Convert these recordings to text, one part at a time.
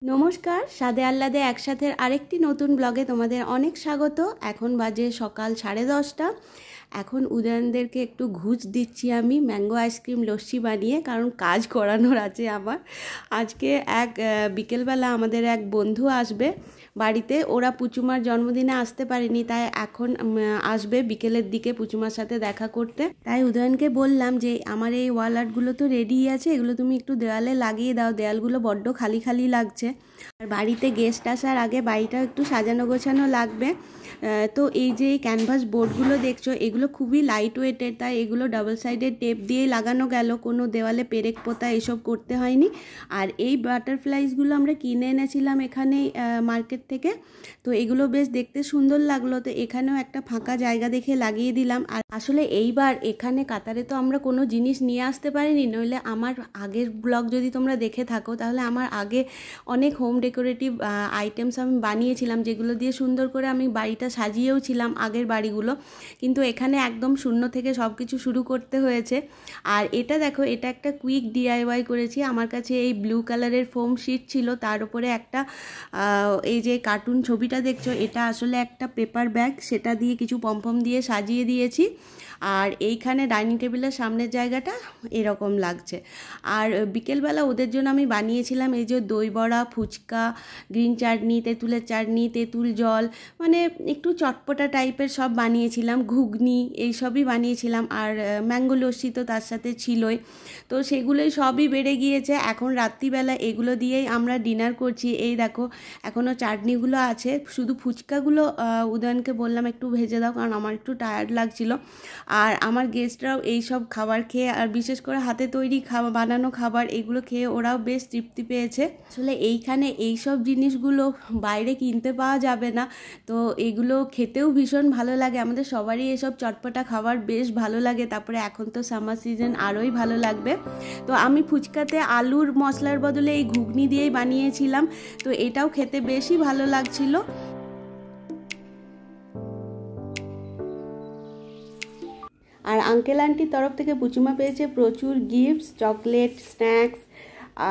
নমস্কার, স্বাদে আহ্লাদে একসাথের আরেকটি নতুন ব্লগে তোমাদের অনেক স্বাগত। এখন বাজে সকাল 10:30। এখন উদয়নদেরকে একটু ঘুষ দিচ্ছি আমি ম্যাঙ্গো আইসক্রিম লস্যি বানিয়ে, কারণ কাজ করানোর আছে আমার। আজকে বিকেলবেলা আমাদের এক বন্ধু আসবে বাড়িতে। ওরা পুচুমার জন্মদিনে আসতে পারেনি, তাই এখন আসবে বিকেলের দিকে পুচুমার সাথে দেখা করতে। তাই উদয়নকে বললাম যে আমার এই ওয়াল আর্টগুলো তো রেডি আছে, এগুলো তুমি একটু দেওয়ালে লাগিয়ে দাও, দেওয়ালগুলো বড্ড খালি খালি লাগছে। আর বাড়িতে গেস্ট আসার আগে বাড়িটাও একটু সাজানো গোছানো লাগবে। তো এই যে ক্যানভাস বোর্ডগুলো দেখছো, এগুলো খুবই লাইট ওয়েটের, তাই এগুলো ডাবল সাইডের টেপ দিয়ে লাগানো গেল, কোনো দেওয়ালে পেরেক পোতা এসব করতে হয়নি। আর এই বাটারফ্লাইজগুলো আমরা কিনে এনেছিলাম এখানে মার্কেট থেকে, তো এগুলো বেশ দেখতে সুন্দর লাগলো। তো এখানেও একটা ফাঁকা জায়গা দেখে লাগিয়ে দিলাম। আর আসলে এইবার এখানে কাতারে তো আমরা কোনো জিনিস নিয়ে আসতে পারিনি, নইলে আমার আগের ব্লগ যদি তোমরা দেখে থাকো তাহলে আমার আগে অনেক হোম ডেকোরেটিভ আইটেমস আমি বানিয়েছিলাম, যেগুলো দিয়ে সুন্দর করে আমি বাড়িটা সাজিয়েও ছিলাম আগের বাড়িগুলো। কিন্তু এখানে একদম শূন্য থেকে সব কিছু শুরু করতে হয়েছে। আর এটা দেখো, এটা একটা কুইক ডিআইওয়াই করেছি। আমার কাছে এই ব্লু কালারের ফোম শিট ছিল, তার উপরে একটা এই যে কার্টুন ছবিটা দেখছো, এটা আসলে একটা পেপার ব্যাগ, সেটা দিয়ে কিছু পমপম দিয়ে সাজিয়ে দিয়েছি। আর এইখানে ডাইনিং টেবিলের সামনের জায়গাটা এরকম লাগছে। আর বিকেলবেলা ওদের জন্য আমি বানিয়েছিলাম এই যে দই বড়া, ফুচকা, গ্রিন চাটনি, তেঁতুলের চাটনি, তেঁতুল জল, মানে একটু চটপটা টাইপের সব বানিয়েছিলাম, ঘুগনি এইসবই বানিয়েছিলাম। আর ম্যাঙ্গো লস্যি তো তার সাথে ছিলই। তো সেগুলোই সবই বেড়ে গিয়েছে। এখন রাত্রিবেলা এগুলো দিয়েই আমরা ডিনার করছি। এই দেখো, এখনও চাটনিগুলো আছে, শুধু ফুচকাগুলো উদয়নকে বললাম একটু ভেজে দাও, কারণ আমার একটু টায়ার্ড লাগছিল। আর আমার গেস্টরাও এই সব খাবার খেয়ে, আর বিশেষ করে হাতে তৈরি বানানো খাবার, এগুলো খেয়ে ওরাও বেশ তৃপ্তি পেয়েছে। আসলে এইখানে এই সব জিনিসগুলো বাইরে কিনতে পাওয়া যাবে না, তো এগুলো খেতেও ভীষণ ভালো লাগে। আমাদের সবারই এসব চটপটা খাবার বেশ ভালো লাগে। তারপরে এখন তো সামার সিজন, আরোই ভালো লাগবে। তো আমি ফুচকাতে আলুর মশলার বদলে এই ঘুগনি দিয়েই বানিয়েছিলাম, তো এটাও খেতে বেশি ভালো লাগছিল। আর আঙ্কেল আন্টির তরফ থেকে পুচুমা পেয়েছে প্রচুর গিফটস, চকলেট, স্ন্যাক্স।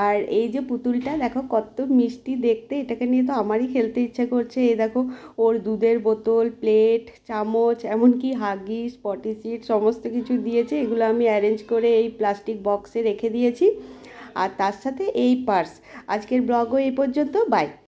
আর এই যে পুতুলটা দেখো কত মিষ্টি দেখতে, এটাকে নিয়ে তো আমারই খেলতে ইচ্ছা করছে। এই দেখো, ওর দুধের বোতল, প্লেট, চামচ, এমনকি হাগিস, পটি সিট সমস্ত কিছু দিয়েছে। এগুলো আমি অ্যারেঞ্জ করে এই প্লাস্টিক বক্সে রেখে দিয়েছি। আর তার সাথে এই পার্স। আজকের ব্লগও এই পর্যন্ত, বাই।